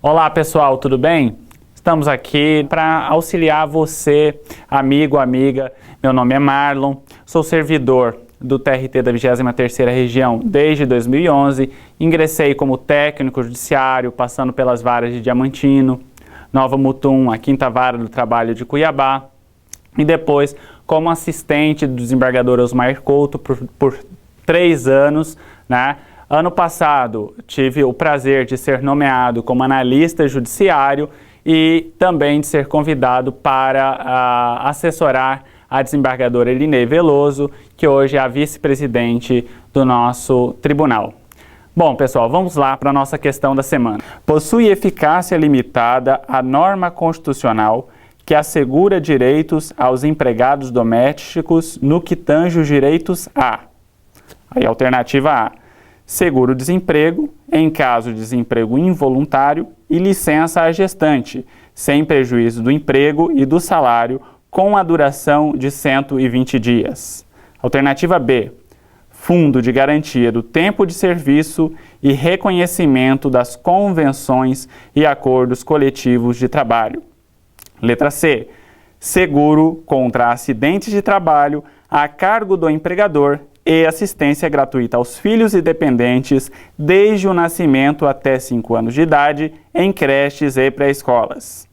Olá pessoal, tudo bem? Estamos aqui para auxiliar você, amigo, amiga. Meu nome é Marlon, sou servidor do TRT da 23ª Região desde 2011. Ingressei como técnico judiciário, passando pelas varas de Diamantino, Nova Mutum, a 5ª Vara do Trabalho de Cuiabá, e depois como assistente do desembargador Osmar Couto por 3 anos, né? Ano passado, tive o prazer de ser nomeado como analista judiciário e também de ser convidado para assessorar a desembargadora Elinei Veloso, que hoje é a vice-presidente do nosso tribunal. Bom, pessoal, vamos lá para a nossa questão da semana. Possui eficácia limitada a norma constitucional que assegura direitos aos empregados domésticos no que tange os direitos a... Aí, alternativa A. Seguro-desemprego, em caso de desemprego involuntário, e licença à gestante, sem prejuízo do emprego e do salário, com a duração de 120 dias. Alternativa B. Fundo de garantia do tempo de serviço e reconhecimento das convenções e acordos coletivos de trabalho. Letra C. Seguro contra acidentes de trabalho a cargo do empregador e assistência gratuita aos filhos e dependentes desde o nascimento até 5 anos de idade em creches e pré-escolas.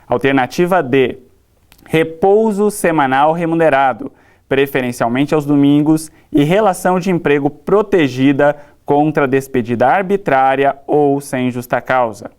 Alternativa D. Repouso semanal remunerado, preferencialmente aos domingos, e relação de emprego protegida contra despedida arbitrária ou sem justa causa.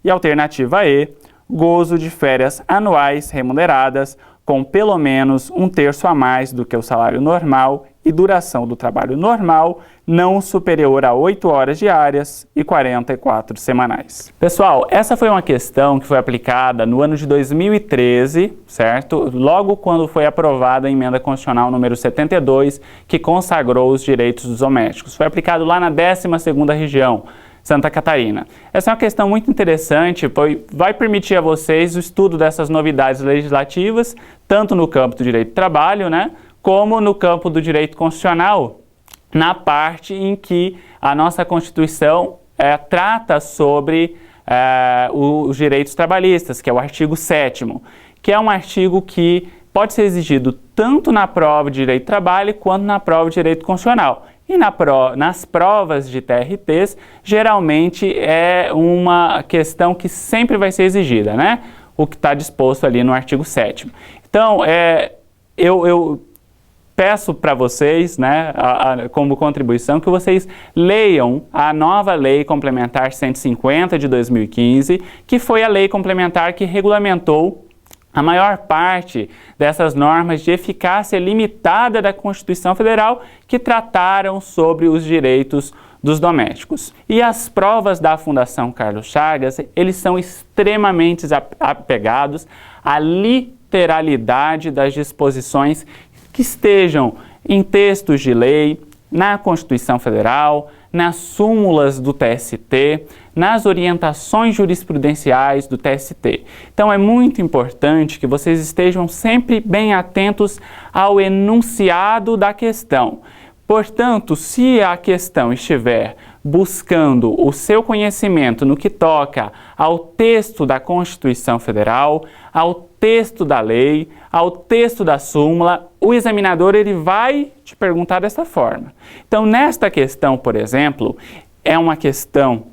E alternativa E. Gozo de férias anuais remuneradas com pelo menos 1/3 a mais do que o salário normal e duração do trabalho normal não superior a 8 horas diárias e 44 semanais. Pessoal, essa foi uma questão que foi aplicada no ano de 2013, certo? Logo quando foi aprovada a emenda constitucional número 72, que consagrou os direitos dos domésticos. Foi aplicado lá na 12ª região, Santa Catarina. Essa é uma questão muito interessante, pois vai permitir a vocês o estudo dessas novidades legislativas, tanto no campo do direito do trabalho, né, como no campo do direito constitucional, na parte em que a nossa Constituição trata sobre os direitos trabalhistas, que é o artigo 7º, que é um artigo que pode ser exigido tanto na prova de direito do trabalho quanto na prova de direito constitucional. E nas provas de TRTs, geralmente é uma questão que sempre vai ser exigida, né? O que está disposto ali no artigo 7º. Então, eu peço para vocês, né, como contribuição, que vocês leiam a nova Lei Complementar 150 de 2015, que foi a lei complementar que regulamentou a maior parte dessas normas de eficácia limitada da Constituição Federal que trataram sobre os direitos dos domésticos. E as provas da Fundação Carlos Chagas, eles são extremamente apegados à literalidade das disposições que estejam em textos de lei, na Constituição Federal, nas súmulas do TST, nas orientações jurisprudenciais do TST. Então é muito importante que vocês estejam sempre bem atentos ao enunciado da questão. Portanto, se a questão estiver buscando o seu conhecimento no que toca ao texto da Constituição Federal, ao texto da lei, ao texto da súmula, o examinador ele vai te perguntar dessa forma. Então, nesta questão, por exemplo, é uma questão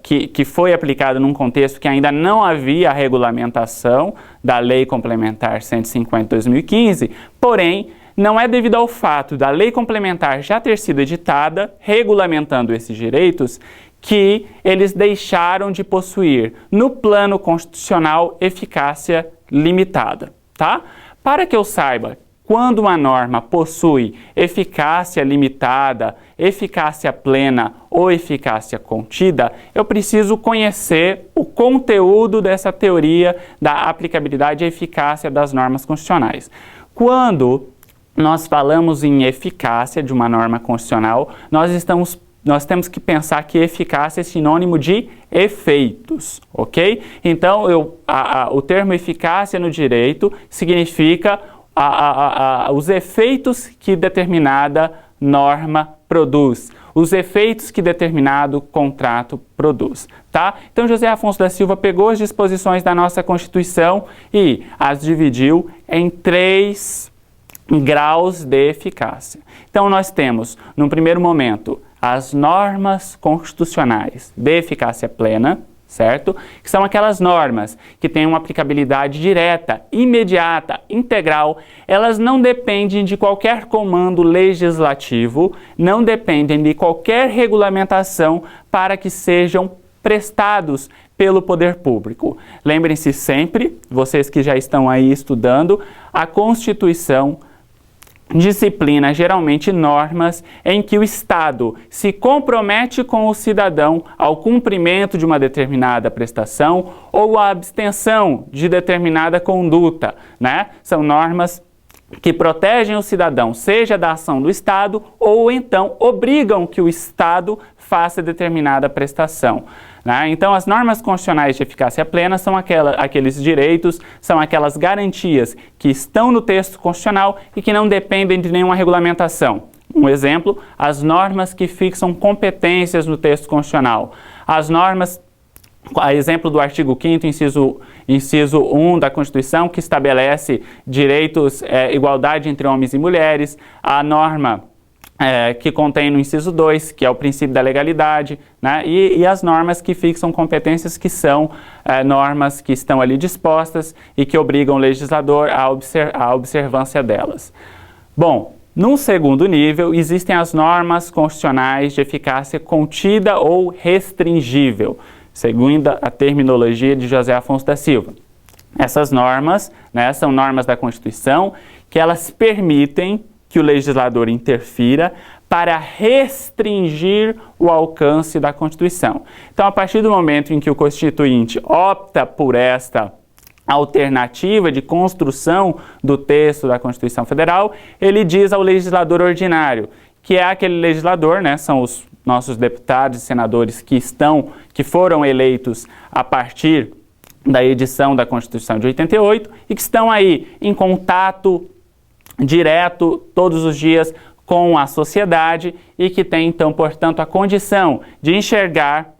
que foi aplicada num contexto que ainda não havia a regulamentação da Lei Complementar 150 de 2015, porém, não é devido ao fato da lei complementar já ter sido editada, regulamentando esses direitos, que eles deixaram de possuir, no plano constitucional, eficácia limitada, tá? Para que eu saiba quando uma norma possui eficácia limitada, eficácia plena ou eficácia contida, eu preciso conhecer o conteúdo dessa teoria da aplicabilidade e eficácia das normas constitucionais. Quando nós falamos em eficácia de uma norma constitucional, nós temos que pensar que eficácia é sinônimo de efeitos, ok? Então, o termo eficácia no direito significa os efeitos que determinada norma produz, os efeitos que determinado contrato produz, tá? Então José Afonso da Silva pegou as disposições da nossa Constituição e as dividiu em 3 graus de eficácia. Então nós temos, num primeiro momento, as normas constitucionais de eficácia plena, certo? Que são aquelas normas que têm uma aplicabilidade direta, imediata, integral. Elas não dependem de qualquer comando legislativo, não dependem de qualquer regulamentação para que sejam prestados pelo poder público. Lembrem-se sempre, vocês que já estão aí estudando, a Constituição disciplina geralmente normas em que o Estado se compromete com o cidadão ao cumprimento de uma determinada prestação ou à abstenção de determinada conduta, né? São normas que protegem o cidadão, seja da ação do Estado ou então obrigam que o Estado faça determinada prestação, né? Então, as normas constitucionais de eficácia plena são aqueles direitos, são aquelas garantias que estão no texto constitucional e que não dependem de nenhuma regulamentação. Um exemplo, as normas que fixam competências no texto constitucional. As normas, a exemplo do artigo 5º, inciso 1 da Constituição, que estabelece direitos, igualdade entre homens e mulheres, a norma que contém no inciso 2, que é o princípio da legalidade, né? E as normas que fixam competências, que são normas que estão ali dispostas e que obrigam o legislador à observância delas. Bom, num segundo nível, existem as normas constitucionais de eficácia contida ou restringível, segundo a terminologia de José Afonso da Silva. Essas normas, né, são normas da Constituição que elas permitem que o legislador interfira para restringir o alcance da Constituição. Então, a partir do momento em que o Constituinte opta por esta alternativa de construção do texto da Constituição Federal, ele diz ao legislador ordinário, que é aquele legislador, né, são os nossos deputados e senadores que foram eleitos a partir da edição da Constituição de 88 e que estão aí em contato direto todos os dias com a sociedade e que tem, então, portanto, a condição de enxergar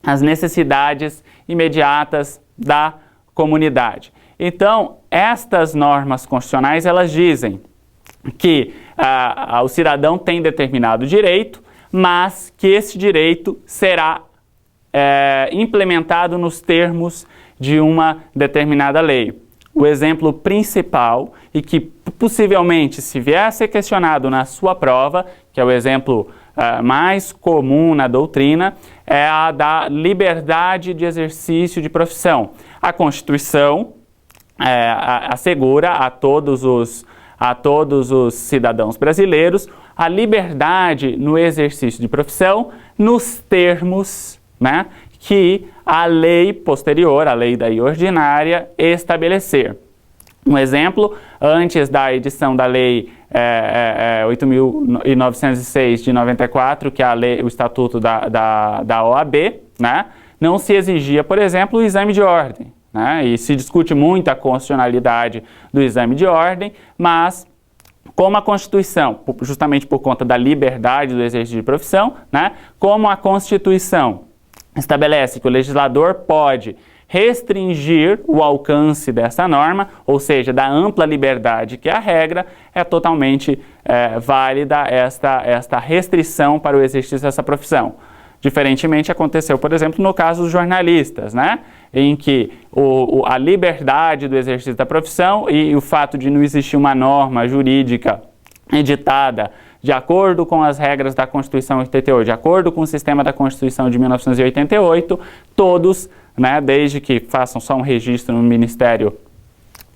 as necessidades imediatas da comunidade. Então, estas normas constitucionais, elas dizem que o cidadão tem determinado direito, mas que esse direito será implementado nos termos de uma determinada lei. O exemplo principal, e que possivelmente, se vier a ser questionado na sua prova, que é o exemplo mais comum na doutrina, é a da liberdade de exercício de profissão. A Constituição assegura a todos os cidadãos brasileiros a liberdade no exercício de profissão nos termos, né, que a lei posterior, a lei daí ordinária, estabelecer. Um exemplo, antes da edição da lei 8.906 de 94, que é o Estatuto da OAB, né, não se exigia, por exemplo, o exame de ordem, né, e se discute muito a constitucionalidade do exame de ordem, mas como a Constituição, justamente por conta da liberdade do exercício de profissão, né, como a Constituição estabelece que o legislador pode restringir o alcance dessa norma, ou seja, da ampla liberdade que é a regra, é totalmente válida esta restrição para o exercício dessa profissão. Diferentemente aconteceu, por exemplo, no caso dos jornalistas, né, em que a liberdade do exercício da profissão e o fato de não existir uma norma jurídica editada de acordo com as regras da Constituição de 88, de acordo com o sistema da Constituição de 1988, todos, né, desde que façam só um registro no Ministério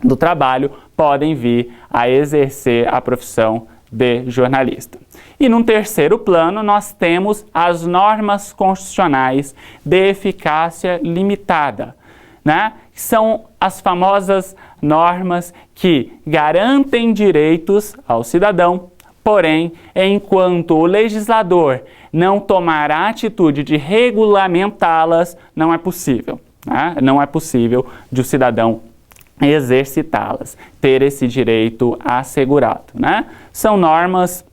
do Trabalho, podem vir a exercer a profissão de jornalista. E num terceiro plano, nós temos as normas constitucionais de eficácia limitada, né? São as famosas normas que garantem direitos ao cidadão, porém, enquanto o legislador não tomar a atitude de regulamentá-las, não é possível, né? Não é possível de o cidadão exercitá-las, ter esse direito assegurado, né? São normas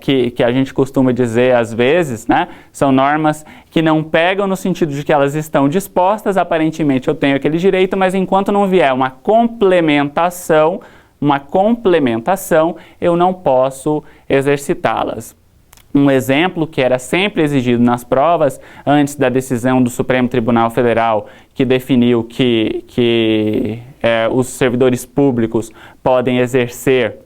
que a gente costuma dizer às vezes, né? São normas que não pegam no sentido de que elas estão dispostas, aparentemente eu tenho aquele direito, mas enquanto não vier uma complementação, eu não posso exercitá-las. Um exemplo que era sempre exigido nas provas, antes da decisão do Supremo Tribunal Federal, que definiu que os servidores públicos podem exercer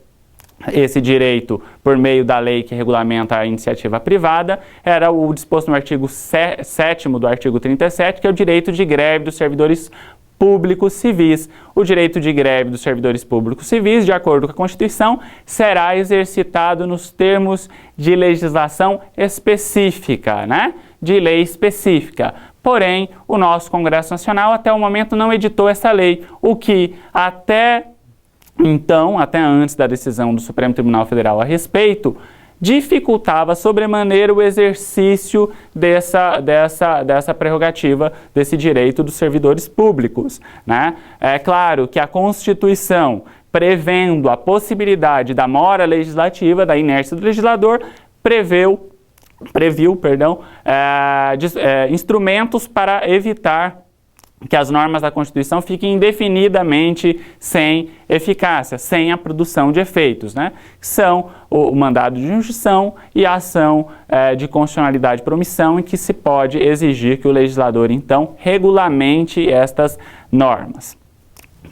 esse direito por meio da lei que regulamenta a iniciativa privada, era o disposto no artigo 7º do artigo 37, que é o direito de greve dos servidores públicos civis. O direito de greve dos servidores públicos civis, de acordo com a Constituição, será exercitado nos termos de legislação específica, né? De lei específica. Porém, o nosso Congresso Nacional até o momento não editou essa lei, o que até antes da decisão do Supremo Tribunal Federal a respeito, dificultava sobremaneira o exercício dessa prerrogativa, desse direito dos servidores públicos, né? É claro que a Constituição, prevendo a possibilidade da mora legislativa, da inércia do legislador, previu instrumentos para evitar que as normas da Constituição fiquem indefinidamente sem eficácia, sem a produção de efeitos, né? São o mandado de injunção e a ação de constitucionalidade por omissão, em que se pode exigir que o legislador, então, regulamente estas normas.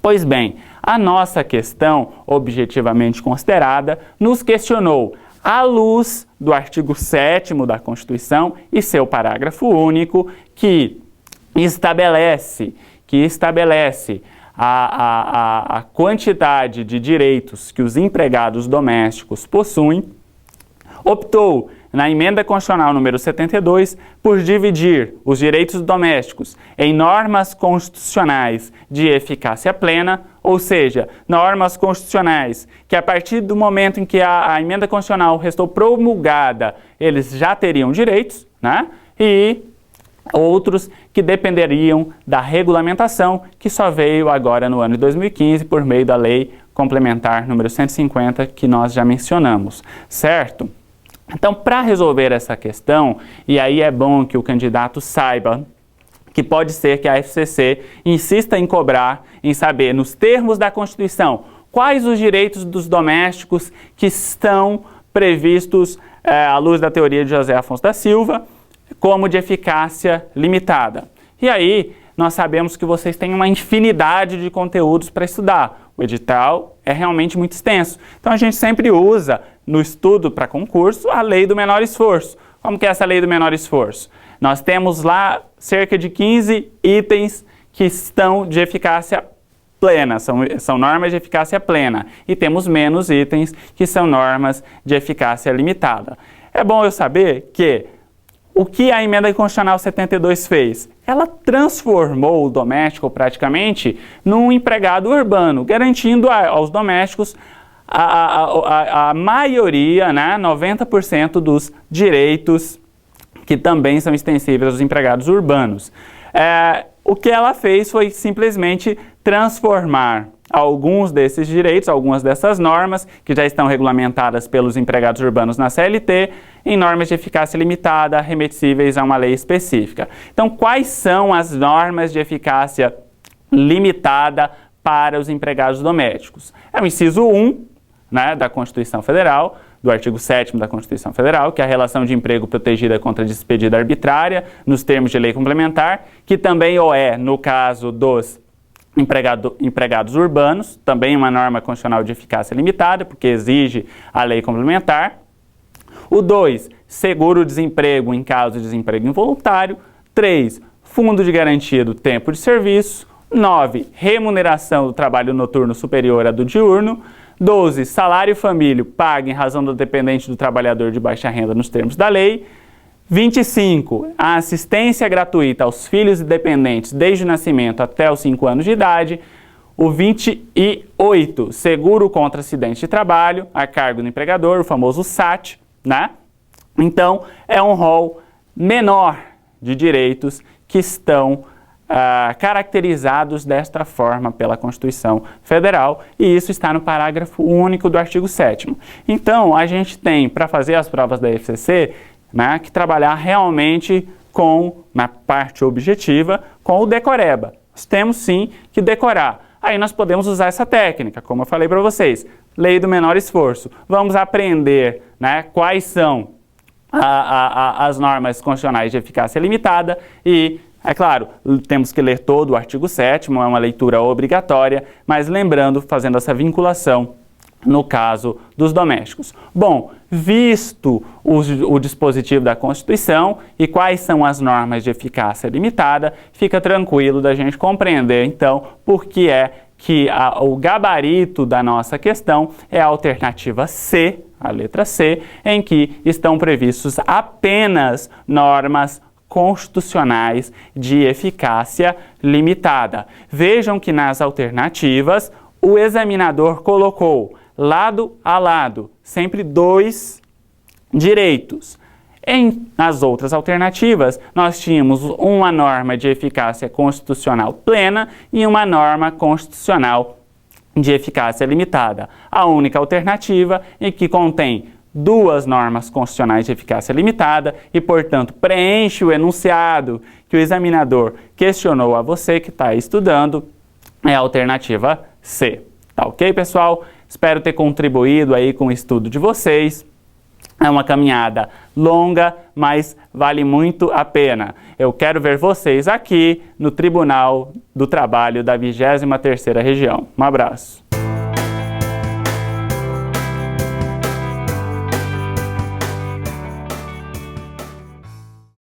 Pois bem, a nossa questão, objetivamente considerada, nos questionou, à luz do artigo 7º da Constituição e seu parágrafo único, que estabelece a quantidade de direitos que os empregados domésticos possuem, optou, na emenda constitucional número 72, por dividir os direitos domésticos em normas constitucionais de eficácia plena, ou seja, normas constitucionais que a partir do momento em que a emenda constitucional restou promulgada, eles já teriam direitos, né? E outros que dependeriam da regulamentação, que só veio agora no ano de 2015 por meio da Lei Complementar número 150, que nós já mencionamos, certo? Então, para resolver essa questão, e aí é bom que o candidato saiba que pode ser que a FCC insista em cobrar, em saber, nos termos da Constituição, quais os direitos dos domésticos que estão previstos à luz da teoria de José Afonso da Silva, como de eficácia limitada. E aí, nós sabemos que vocês têm uma infinidade de conteúdos para estudar. O edital é realmente muito extenso. Então, a gente sempre usa, no estudo para concurso, a lei do menor esforço. Como que é essa lei do menor esforço? Nós temos lá cerca de 15 itens que estão de eficácia plena, são normas de eficácia plena. E temos menos itens que são normas de eficácia limitada. É bom eu saber que o que a emenda constitucional 72 fez? Ela transformou o doméstico praticamente num empregado urbano, garantindo aos domésticos a maioria, né, 90% dos direitos que também são extensíveis aos empregados urbanos. O que ela fez foi simplesmente transformar alguns desses direitos, algumas dessas normas, que já estão regulamentadas pelos empregados urbanos na CLT, em normas de eficácia limitada, remetíveis a uma lei específica. Então, quais são as normas de eficácia limitada para os empregados domésticos? É o inciso 1, né, da Constituição Federal, do artigo 7º da Constituição Federal, que é a relação de emprego protegida contra despedida arbitrária, nos termos de lei complementar, que também no caso dos empregados urbanos, também uma norma constitucional de eficácia limitada, porque exige a lei complementar. O 2, seguro-desemprego em caso de desemprego involuntário. 3, fundo de garantia do tempo de serviço. 9, remuneração do trabalho noturno superior à do diurno. 12, salário família pago em razão do dependente do trabalhador de baixa renda nos termos da lei. 25, a assistência gratuita aos filhos e dependentes desde o nascimento até os 5 anos de idade. O 28, seguro contra acidente de trabalho, a cargo do empregador, o famoso SAT, né? Então, é um rol menor de direitos que estão caracterizados desta forma pela Constituição Federal, e isso está no parágrafo único do artigo 7º. Então, a gente tem, para fazer as provas da FCC, né, que trabalhar realmente na parte objetiva, com o decoreba. Nós temos sim que decorar. Aí nós podemos usar essa técnica, como eu falei para vocês, lei do menor esforço. Vamos aprender, né, quais são as normas constitucionais de eficácia limitada e, é claro, temos que ler todo o artigo 7º, é uma leitura obrigatória, mas lembrando, fazendo essa vinculação no caso dos domésticos. Bom, visto o dispositivo da Constituição e quais são as normas de eficácia limitada, fica tranquilo da gente compreender, então, por que é que o gabarito da nossa questão é a alternativa C, a letra C, em que estão previstos apenas normas constitucionais de eficácia limitada. Vejam que nas alternativas o examinador colocou lado a lado, sempre dois direitos. Nas outras alternativas, nós tínhamos uma norma de eficácia constitucional plena e uma norma constitucional de eficácia limitada. A única alternativa é que contém duas normas constitucionais de eficácia limitada e, portanto, preenche o enunciado que o examinador questionou a você que está estudando, é a alternativa C. Tá ok, pessoal? Espero ter contribuído aí com o estudo de vocês. É uma caminhada longa, mas vale muito a pena. Eu quero ver vocês aqui no Tribunal do Trabalho da 23ª Região. Um abraço.